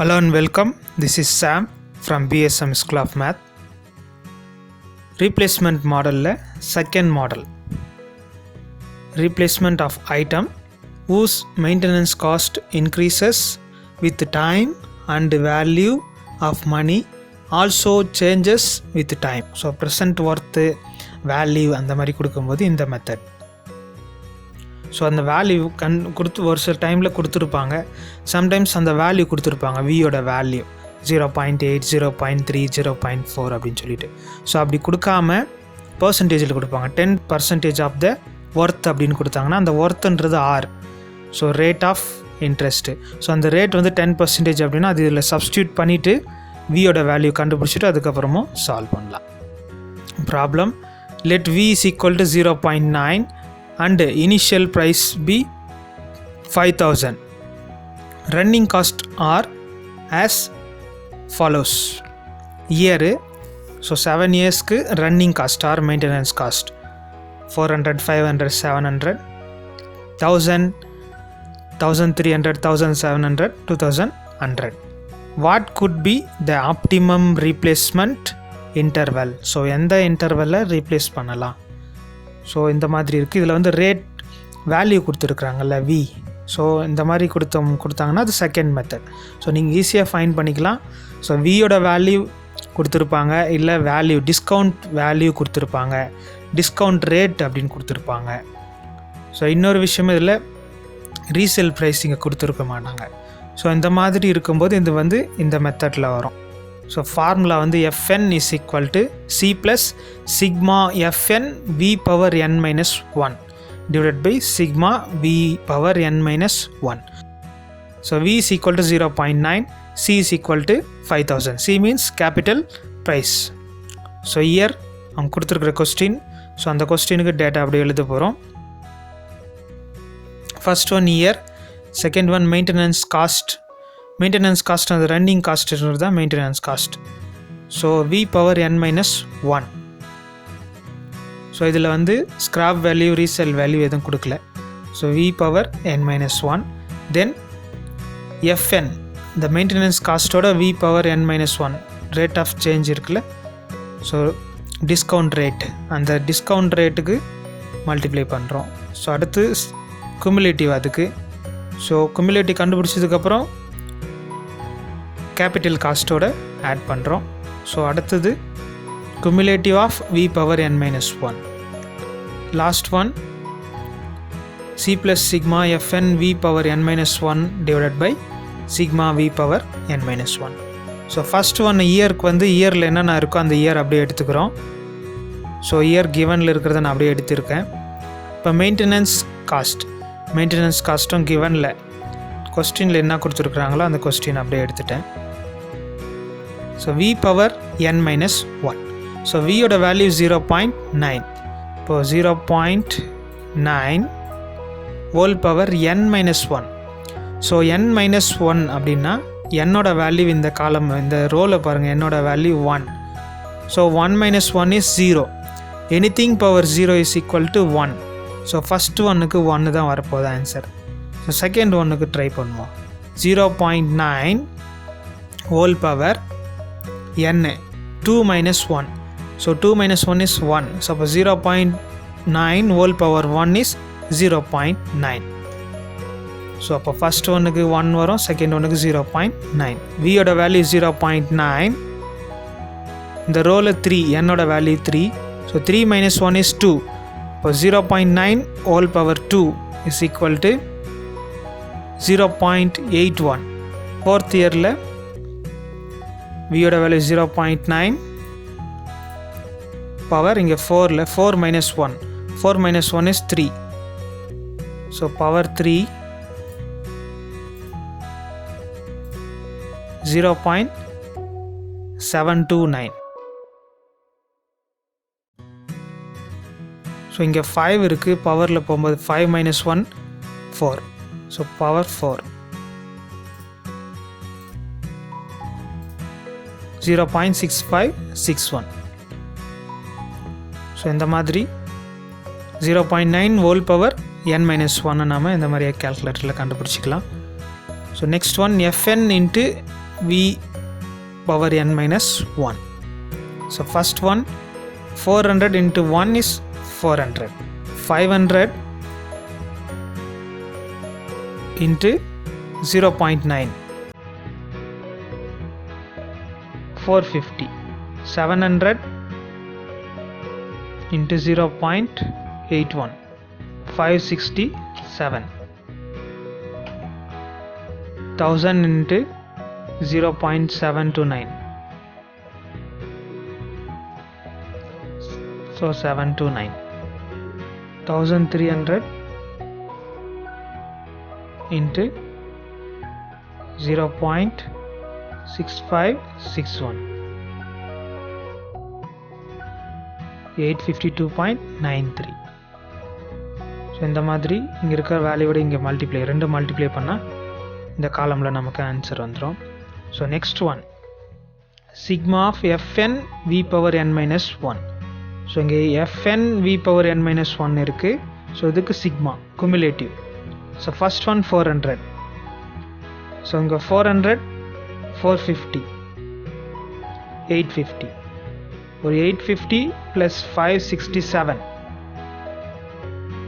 Hello and welcome. This is Sam from BSM School of Math. Replacement model second model. Replacement of item whose maintenance cost increases with time and value of money also changes with time. So present worth value அந்த மாதிரி கொடுக்கும்போது இந்த method. So அந்த value கொடுத்து ஒரு சில டைமில் கொடுத்துருப்பாங்க. சம்டைம்ஸ் அந்த வேல்யூ கொடுத்துருப்பாங்க, வியோட வேல்யூ 0.8, 0.3, 0.4 அப்படின்னு சொல்லிட்டு. ஸோ அப்படி கொடுக்காம பர்சன்டேஜில் கொடுப்பாங்க. 10% ஆஃப் த ஒர்த் அப்படின்னு கொடுத்தாங்கன்னா அந்த ஒர்த்துன்றது R. So rate of interest. So அந்த ரேட் வந்து 10% அப்படின்னா அது இதில் சப்ஸ்டியூட் பண்ணிவிட்டு வியோட வேல்யூ கண்டுபிடிச்சிட்டு அதுக்கப்புறமும் சால்வ் பண்ணலாம். Problem, let v is equal to 0.9 and initial price be 5,000. Running cost are as follows. Year, so 7 years ku running cost or maintenance cost 400, 500, 700, 1000, 1300, 1700, 2100. What could be the optimum replacement interval? So எந்த இன்டர்வல்ல replace பண்ணலாம்? So இந்த மாதிரி இருக்குது. இதில் வந்து rate value கொடுத்துருக்குறாங்கல்ல we. So இந்த மாதிரி கொடுத்தாங்கன்னா அது செகண்ட் மெத்தட். ஸோ நீங்கள் ஈஸியாக ஃபைண்ட் பண்ணிக்கலாம். ஸோ வியோட வேல்யூ கொடுத்துருப்பாங்க, இல்லை வேல்யூ டிஸ்கவுண்ட் வேல்யூ கொடுத்துருப்பாங்க, டிஸ்கவுண்ட் ரேட் அப்படின்னு கொடுத்துருப்பாங்க. ஸோ இன்னொரு விஷயம் இதில் ரீசேல் ப்ரைஸ் இங்கே கொடுத்துருக்க மாட்டாங்க. ஸோ இந்த மாதிரி இருக்கும்போது இது வந்து இந்த மெத்தடில் வரும். ஸோ ஃபார்முலா வந்து Fn is equal to C plus sigma Fn V power n minus 1 divided by sigma V power n minus 1. So V is equal to 0.9, C is equal to 5,000. C means capital price. So year அவங்க கொடுத்துருக்குற question. So அந்த கொஸ்டினுக்கு data அப்படியே எழுத போகிறோம். First one year, second one maintenance cost. Maintenance cost அந்த running காஸ்ட்ன்றது தான் maintenance cost. So V power n minus 1. So இதில் வந்து ஸ்க்ராப் வேல்யூ ரீசேல் வேல்யூ எதுவும் கொடுக்கல. So V power n minus 1. Then Fn இந்த மெயின்டெனன்ஸ் காஸ்ட்டோட V power n minus 1 rate of change இருக்குல்ல. ஸோ டிஸ்கவுண்ட் ரேட், அந்த டிஸ்கவுண்ட் ரேட்டுக்கு multiply பண்ணுறோம். ஸோ அடுத்து குமுலேட்டிவ் அதுக்கு. ஸோ குமுலேட்டிவ் கண்டுபிடிச்சதுக்கப்புறம் கேபிட்டல் காஸ்ட்டோட ஆட் பண்ணுறோம். ஸோ அடுத்தது cumulative of V power n minus 1. Last one C plus sigma Fn V power n minus 1 divided by sigma V power n minus 1. So first one இயருக்கு வந்து இயரில் என்னென்ன இருக்கோ அந்த year அப்படியே எடுத்துக்கிறோம். ஸோ இயர் கிவனில் இருக்கிறத நான் அப்படியே எடுத்திருக்கேன். இப்போ மெயின்டெனன்ஸ் காஸ்ட்டும் கிவனில் கொஸ்டினில் என்ன கொடுத்துருக்குறாங்களோ அந்த கொஸ்டின் அப்படியே எடுத்துட்டேன். So V power n minus 1. So வியோட வேல்யூ 0.9. இப்போது 0.9 whole power n minus 1. So n minus 1 அப்படின்னா என்னோட வேல்யூ இந்த காலம் இந்த ரோவில் பாருங்கள், என்னோட value 1. So 1 minus 1 is 0. Anything power 0 is equal to 1. So first ஒன்றுக்கு 1 தான் வரப்போகுது ஆன்சர். ஸோ செகண்ட் ஒன்றுக்கு ட்ரை பண்ணுவோம். 0.9 whole power n 2 minus 1. So 2 minus 1 is 1. So அப்போ 0.9 ஹோல் பவர் 1 is 0.9. ஸோ அப்போ ஃபஸ்ட் ஒன்றுக்கு 1 வரும், செகண்ட் ஒன்றுக்கு 0.9. வியோட வேல்யூ 0.9. இந்த ரோவில் 3, என்னோட வேல்யூ 3. So 3 minus 1 is 2. இப்போ 0.9 whole power 2 is equal to 0.81. Fourth இயரில் வியோட வேல்யூ 0.9 பவர் இங்கே 4ல் 4 minus 1. 4 minus 1 is 3. So power 3 0.729. So இங்கே 5 இருக்குது, பவரில் போகும்போது 5 minus 1 4. So power 4 0.6561. ஸோ இந்த மாதிரி 0.9 ஹோல் பவர் n மைனஸ் 1 நாம் இந்த மாதிரி கேல்குலேட்டரில் கண்டுபிடிச்சிக்கலாம். So next one Fn into v power n minus 1. So first one, 400 into 1 is 400. 500 into 0.9, 450. 700 into 0.81, 567. 1000 into 0.729, so 729. 1300 into 0.6561, 852.93. So இந்த மாதிரி இங்கே இருக்கிற வேல்யூவோட இங்கே ரெண்டு மல்டிப்ளை பண்ணால் இந்த காலமில் நமக்கு ஆன்சர் வந்துடும். So next one, sigma of F n V power N minus 1. So இங்கே எஃப்என் வி பவர் என் மைனஸ் 1 இருக்குது. ஸோ இதுக்கு sigma cumulative. So first one 400. So இங்கே 400, 450, 850. ஒரு 850 plus 567,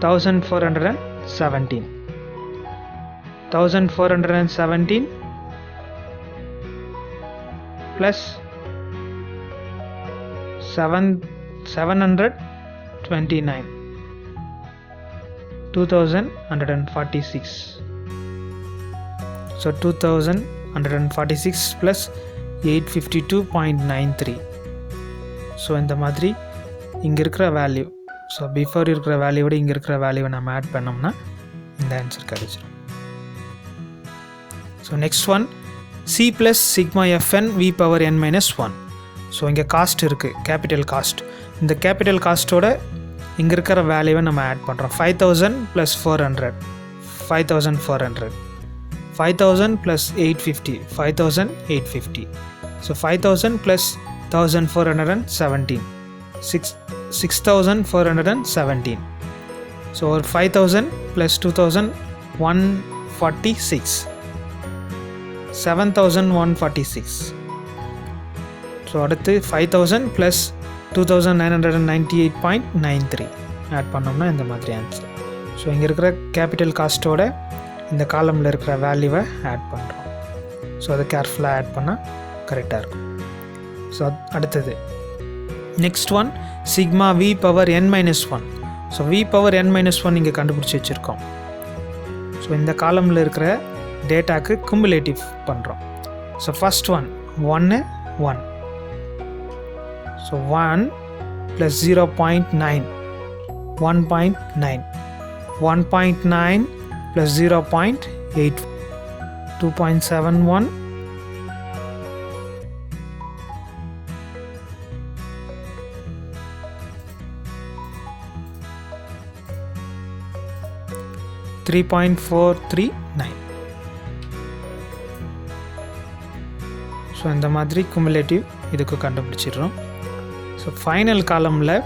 1417. 1417 plus 729, 2146. So 2146 plus 852.93. So இந்த மாதிரி இங்கே இருக்கிற வேல்யூ, ஸோ பிஃபோர் இருக்கிற வேல்யூவோட இங்கே இருக்கிற வேல்யூவை நம்ம ஆட் பண்ணோம்னா இந்த ஆன்சர் கிடைச்சிடும். So next one, C plus sigma F N V power என் மைனஸ் 1. ஸோ இங்கே காஸ்ட் இருக்குது, கேபிட்டல் காஸ்ட். இந்த கேபிட்டல் காஸ்ட்டோட இங்கே இருக்கிற வேல்யூவை நம்ம ஆட் பண்ணுறோம். 5000 plus 400, 5400. 5000 plus 850, 5850. So 5000 plus 1417, 6417. So ஒரு 5000 ப்ளஸ் 2146, 7146. ஸோ அடுத்து 5000 ப்ளஸ் 2998.93 ஆட் பண்ணோம்னா இந்த மாதிரி ஆன்சர். ஸோ இங்கே இருக்கிற கேபிட்டல் காஸ்ட்டோட இந்த காலமில் இருக்கிற வேல்யூவை ஆட் பண்ணுறோம். ஸோ அதை கேர்ஃபுல்லாக ஆட் பண்ணால் கரெக்டாக இருக்கும். ஸோ அடுத்தது next one, sigma V power என் மைனஸ் 1. ஸோ வி பவர் என் மைனஸ் 1 இங்கே கண்டுபிடிச்சி வச்சுருக்கோம். ஸோ இந்த காலமில் இருக்கிற டேட்டாக்கு குமுலேட்டிவ் பண்ணுறோம். So first one 1, 1. So 1 plus 0.9, 1.9. 1.9 plus 0.8, 2.71. 3.439. So இந்த மாதிரி குமுலேட்டிவ் இதுக்கு கண்டுபிடிச்சிடுறோம். ஸோ ஃபைனல் காலமில்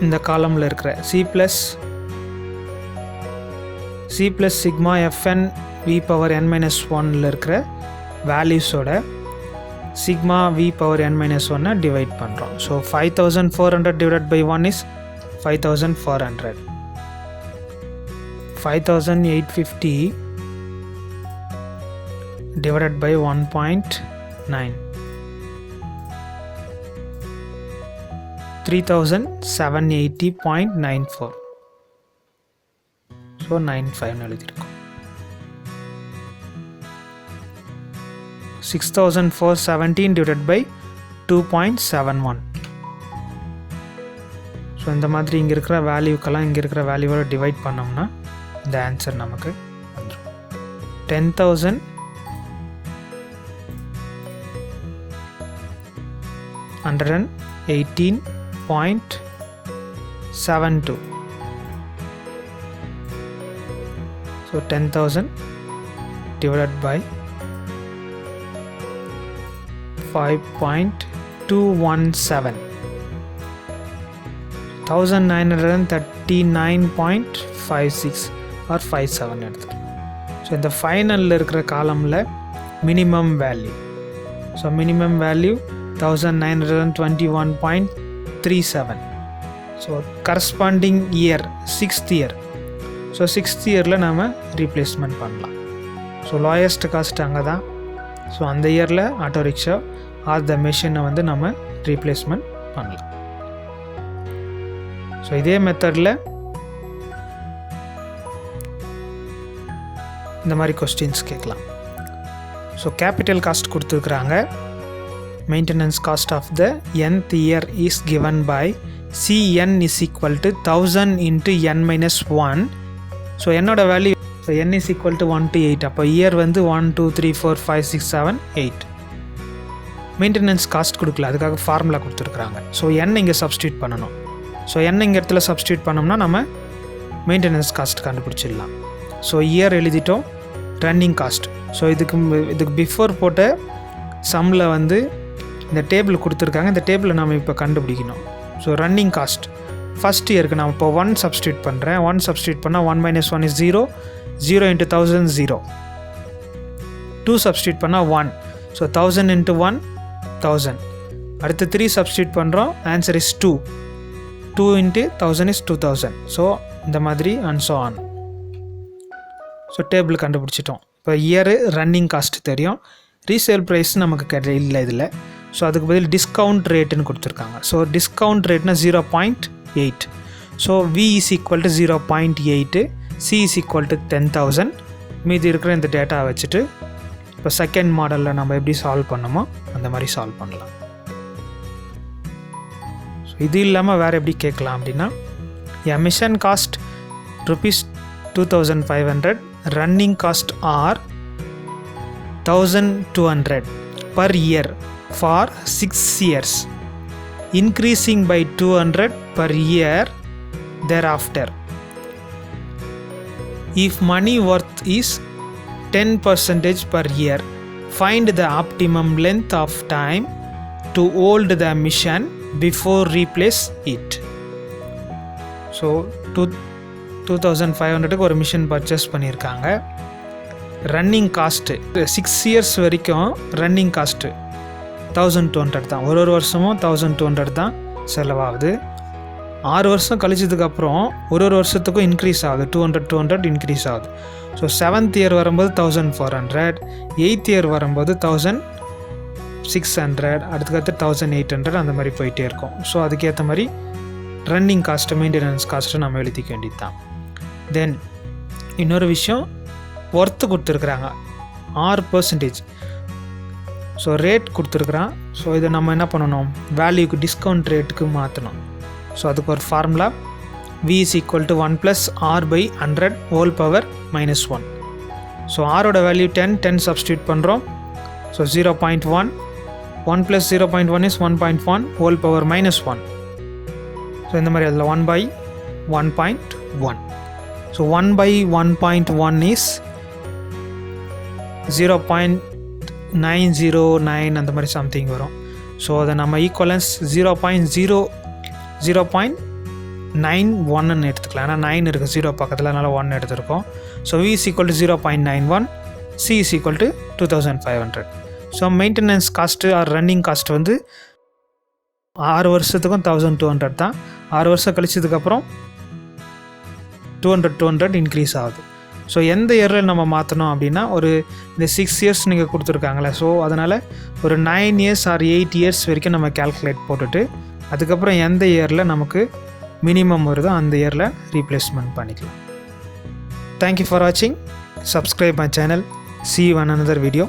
இந்த காலமில் இருக்கிற C plus sigma F N V power என் மைனஸ் 1ல் இருக்கிற வேல்யூஸோட சிக்மா வி பவர் என் மைனஸ் 1 டிவைட் பண்ணுறோம். So 5400 divide by 1 is 5400. 5850 divided by 1.9, 3780.94. So 95 எழுதியிருக்கோம். 6417 divided by 2.71. ஸோ இந்த மாதிரி இங்கே இருக்கிற வேல்யூக்கெல்லாம் இங்கே இருக்கிற வேல்யூவோட டிவைட் பண்ணோம்னா இந்த ஆன்சர் நமக்கு வந்துடும். 10,118.72. ஸோ 10,000 divided by 5.217, 1939.56 or 57 எடுத்துக்கலாம். ஸோ இந்த ஃபைனலில் இருக்கிற காலமில் minimum value. So minimum value 1921.37. So corresponding year 6th year. So 6th இயரில் நாம் ரீப்ளேஸ்மெண்ட் பண்ணலாம். ஸோ லோயஸ்ட் காஸ்ட் அங்கே தான். ஸோ அந்த இயரில் ஆட்டோ ரிக்ஷா ஆர் த மெஷினை வந்து நம்ம ரீப்ளேஸ்மெண்ட் பண்ணலாம். ஸோ இதே மெத்தடில் இந்த மாதிரி கொஸ்டின்ஸ் கேட்கலாம். ஸோ கேபிட்டல் காஸ்ட் கொடுத்துருக்குறாங்க. Maintenance cost of the nth year is given by Cn is equal to 1000 into n minus 1. So என்னோட value so n is equal to 1 to 8. அப்போ இயர் வந்து 1 2 3 4 5 6 7 8. மெயின்டெனன்ஸ் காஸ்ட் கொடுக்கல, அதுக்காக formula கொடுத்துருக்குறாங்க. So n இங்கே substitute பண்ணணும். So n இங்கே இடத்துல சப்ஸ்டியூட் பண்ணோம்னா நம்ம மெயின்டெனன்ஸ் காஸ்ட் கண்டுபிடிச்சிடலாம். ஸோ இயர் எழுதிட்டோம். Running cost. ஸோ இதுக்கு பிஃபோர் போட்ட சம்மில் வந்து இந்த டேபிள் கொடுத்துருக்காங்க. இந்த டேபிளை நம்ம இப்போ கண்டுபிடிக்கணும். ஸோ ரன்னிங் காஸ்ட் ஃபஸ்ட் இயருக்கு நான் இப்போ 1 சப்ஸ்டியூட் பண்ணுறேன். 1 சப்ஸ்டியூட் பண்ணால் 1 - 1 இஸ் 0. 0 × 1000 0. 2 சப்ஸ்டியூட் பண்ணால் 1. ஸோ 1000 × 1 1000. அடுத்து 3 சப்ஸ்டியூட் பண்ணுறோம். Answer is 2. 2 × 1000 இஸ் 2000. ஸோ இந்த மாதிரி and so on. So table கண்டுபிடிச்சிட்டோம். இப்போ இயரு ரன்னிங் காஸ்ட் தெரியும். ரீசேல் ப்ரைஸ் நமக்கு இல்லை இதில். ஸோ அதுக்கு பதில் டிஸ்கவுண்ட் ரேட்டுன்னு கொடுத்துருக்காங்க. ஸோ டிஸ்கவுண்ட் ரேட்னா 0.8. So V is equal to 0.8. C is equal to 10,000. மீதி இருக்கிற இந்த டேட்டா வச்சுட்டு இப்போ செகண்ட் மாடலில் நம்ம எப்படி சால்வ் பண்ணணுமோ அந்த மாதிரி சால்வ் பண்ணலாம். ஸோ இது இல்லாமல் வேறு எப்படி கேட்கலாம் அப்படின்னா, machine cost ₹2,500. Running cost R 1,200 per year for 6 years, increasing by 200 per year thereafter. If money worth is 10% per year, find the optimum length of time to hold the mission before replace it. So 2,500க்கு ஒரு machine purchase பண்ணியிருக்காங்க. Running cost 6 years வரைக்கும் running cost 1,200 தான். ஒரு வருஷமும் 1,200 தான் செலவாகுது. 6 வருஷம் கழிச்சதுக்கப்புறம் ஒரு வருஷத்துக்கும் இன்க்ரீஸ் ஆகுது. 200 இன்க்ரீஸ் ஆகுது. ஸோ 7th இயர் வரும்போது 1,400, 8th இயர் வரும்போது 1,600, அடுத்துக்கடுத்து 1,800 அந்த மாதிரி போயிட்டே இருக்கும். ஸோ அதுக்கேற்ற மாதிரி ரன்னிங் காஸ்ட்டு மெயின்டெனன்ஸ் காஸ்ட்டு நம்ம எழுதிக்க வேண்டியது தான். தென் இன்னொரு விஷயம், ஒர்த்து கொடுத்துருக்குறாங்க 6%. So rate கொடுத்துருக்குறான். ஸோ இதை நம்ம என்ன பண்ணணும், வேல்யூக்கு டிஸ்கவுண்ட் ரேட்டுக்கு மாற்றணும். ஸோ அதுக்கு ஒரு formula V is equal to 1 plus R by 100 whole power minus 1. So ஆரோட வேல்யூ 10 சப்ஸ்டியூட் பண்ணுறோம். So 0.1 1 plus 0.1 is 1.1 whole power minus 1. So இந்த மாதிரி அதில் 1 by 1.1. ஸோ 1 by 1.1 is 0.909 அந்த மாதிரி சம்திங் வரும். ஸோ அதை நம்ம ஈக்குவலன்ஸ் 0.991 எடுத்துக்கலாம். ஏன்னா 9 இருக்குது 0 பக்கத்தில், அதனால் 1 எடுத்துருக்கோம். So V is equal to 0.91, C is equal to 2,500. So maintenance cost are running cost வந்து 6 வருஷத்துக்கும் 1,200 தான். 6 வருஷம் கழிச்சதுக்கப்புறம் 200 இன்க்ரீஸ் ஆகுது. ஸோ எந்த இயரில் நம்ம மாற்றணும் அப்படின்னா, ஒரு இந்த 6 இயர்ஸ் நீங்கள் கொடுத்துருக்காங்களே, ஸோ அதனால் ஒரு 9 இயர்ஸ் ஆர் 8 இயர்ஸ் வரைக்கும் நம்ம கேல்குலேட் போட்டுட்டு அதுக்கப்புறம் எந்த இயரில் நமக்கு மினிமம் வருதோ அந்த இயரில் ரீப்ளேஸ்மெண்ட் பண்ணிக்கலாம். தேங்க்யூ ஃபார் வாட்சிங். Subscribe my channel. See you on another video.